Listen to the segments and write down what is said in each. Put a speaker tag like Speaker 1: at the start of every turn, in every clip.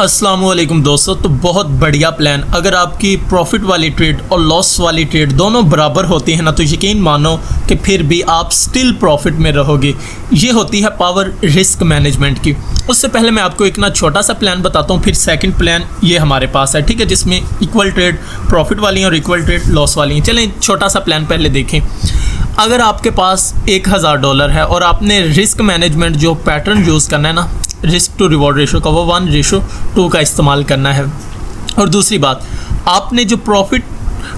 Speaker 1: अस्सलाम वालेकुम दोस्तों। तो बहुत बढ़िया प्लान, अगर आपकी प्रॉफिट वाली ट्रेड और लॉस वाली ट्रेड दोनों बराबर होती है ना, तो यकीन मानो कि फिर भी आप स्टिल प्रॉफिट में रहोगे। ये होती है पावर रिस्क मैनेजमेंट की। उससे पहले मैं आपको एक ना छोटा सा प्लान बताता हूँ, फिर सेकंड प्लान ये हमारे पास है, ठीक है, जिसमें इक्वल ट्रेड प्रॉफिट वाली हैं और इक्वल ट्रेड लॉस वाली हैं। चलें छोटा सा प्लान पहले देखें। अगर आपके पास $1000 है और आपने रिस्क मैनेजमेंट जो पैटर्न यूज़ करना है ना, रिस्क टू रिवॉर्ड रेशो का, वो 1:2 का इस्तेमाल करना है। और दूसरी बात, आपने जो प्रॉफिट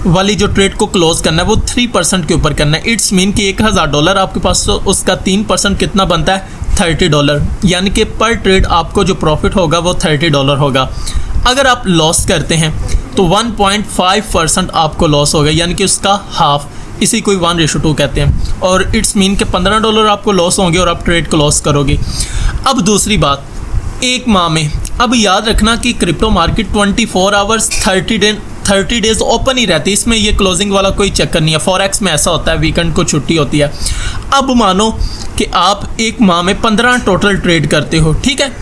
Speaker 1: वाली जो ट्रेड को क्लोज करना है वो 3% के ऊपर करना है। इट्स मीन कि $1000 आपके पास, तो उसका 3% कितना बनता है, $30। यानी कि पर ट्रेड आपको जो प्रॉफिट होगा वो $30 होगा। अगर आप लॉस करते हैं तो 1.5% आपको लॉस होगा, यानी कि उसका हाफ। इसी को 1:2 कहते हैं। और इट्स मीन के $15 आपको लॉस होंगे और आप ट्रेड क्लोज करोगे। अब दूसरी बात, एक माह में, अब याद रखना कि crypto market 24 hours 30 days open ही रहती है, इसमें ये क्लोजिंग वाला कोई चक्कर नहीं है। फॉरेक्स में ऐसा होता है, वीकेंड को छुट्टी होती है। अब मानो कि आप एक माह में 15 टोटल ट्रेड करते हो, ठीक है।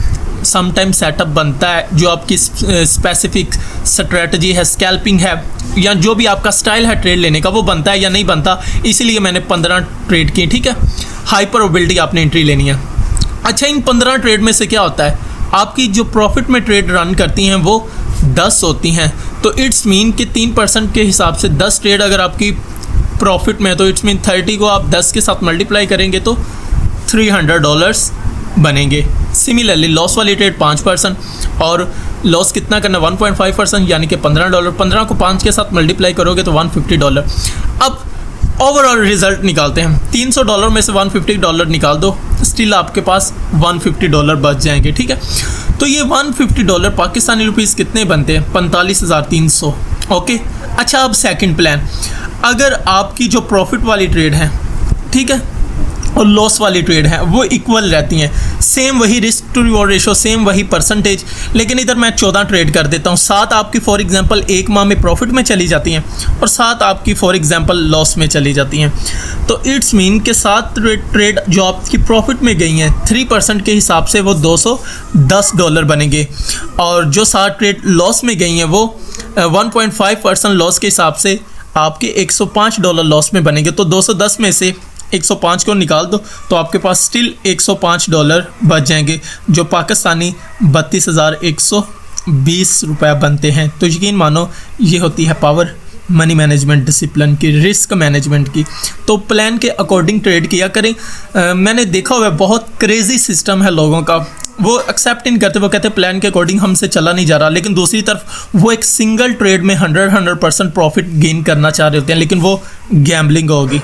Speaker 1: समटाइम सेटअप बनता है, जो आपकी स्पेसिफिक स्ट्रेटजी है, स्कैल्पिंग है, या जो भी आपका स्टाइल है ट्रेड लेने का, वो बनता है या नहीं बनता। इसीलिए मैंने 15 ट्रेड की, ठीक है। हाई प्रोबेबिलिटी आपने एंट्री लेनी है। अच्छा, इन 15 ट्रेड में से क्या होता है, आपकी जो प्रॉफिट में ट्रेड रन करती हैं वो 10 होती हैं। तो इट्स मीन कि 3% के हिसाब से 10 ट्रेड अगर आपकी प्रॉफिट में है, तो इट्स मीन 30 को आप 10 के साथ मल्टीप्लाई करेंगे तो $300 बनेंगे। सिमिलरली लॉस वाली ट्रेड 5%, और लॉस कितना करना, 1.5%, यानी कि $15। 15 को 5 के साथ मल्टीप्लाई करोगे तो $150। अब ओवरऑल रिजल्ट निकालते हैं। $300 में से $150 निकाल दो, स्टिल आपके पास $150 बच जाएंगे, ठीक है। तो ये $150 पाकिस्तानी रुपीज़ कितने बनते हैं, 45,300। ओके। अच्छा, अब सेकंड प्लान, अगर आपकी जो प्रॉफिट वाली ट्रेड है, ठीक है, और लॉस वाली ट्रेड है, वो इक्वल रहती हैं, सेम वही risk to reward ratio, same वही परसेंटेज, लेकिन इधर मैं 14 ट्रेड कर देता हूँ। 7 आपकी फॉर एग्जांपल एक माह में प्रॉफिट में चली जाती हैं और 7 आपकी फॉर एग्जांपल लॉस में चली जाती हैं। तो इट्स मीन के 7 ट्रेड जो आपकी प्रॉफिट में गई हैं 3% के हिसाब से वो $210 बनेंगे, और जो 7 ट्रेड लॉस में गई हैं वो 1.5% लॉस के हिसाब से आपके $105 लॉस में बनेंगे। तो 210 में से 105 को निकाल दो तो आपके पास स्टिल $105 बच जाएंगे, जो पाकिस्तानी 32,120 रुपये बनते हैं। तो यकीन मानो ये होती है पावर मनी मैनेजमेंट डिसिप्लिन की, रिस्क मैनेजमेंट की। तो प्लान के अकॉर्डिंग ट्रेड किया करें। मैंने देखा हुआ है बहुत क्रेजी सिस्टम है लोगों का, वो एक्सेप्ट नहीं करते, वो कहते हैं प्लान के अकॉर्डिंग हमसे चला नहीं जा रहा, लेकिन दूसरी तरफ वो एक सिंगल ट्रेड में 100% प्रॉफिट गेन करना चाह रहे होते हैं, लेकिन वो गैम्बलिंग होगी।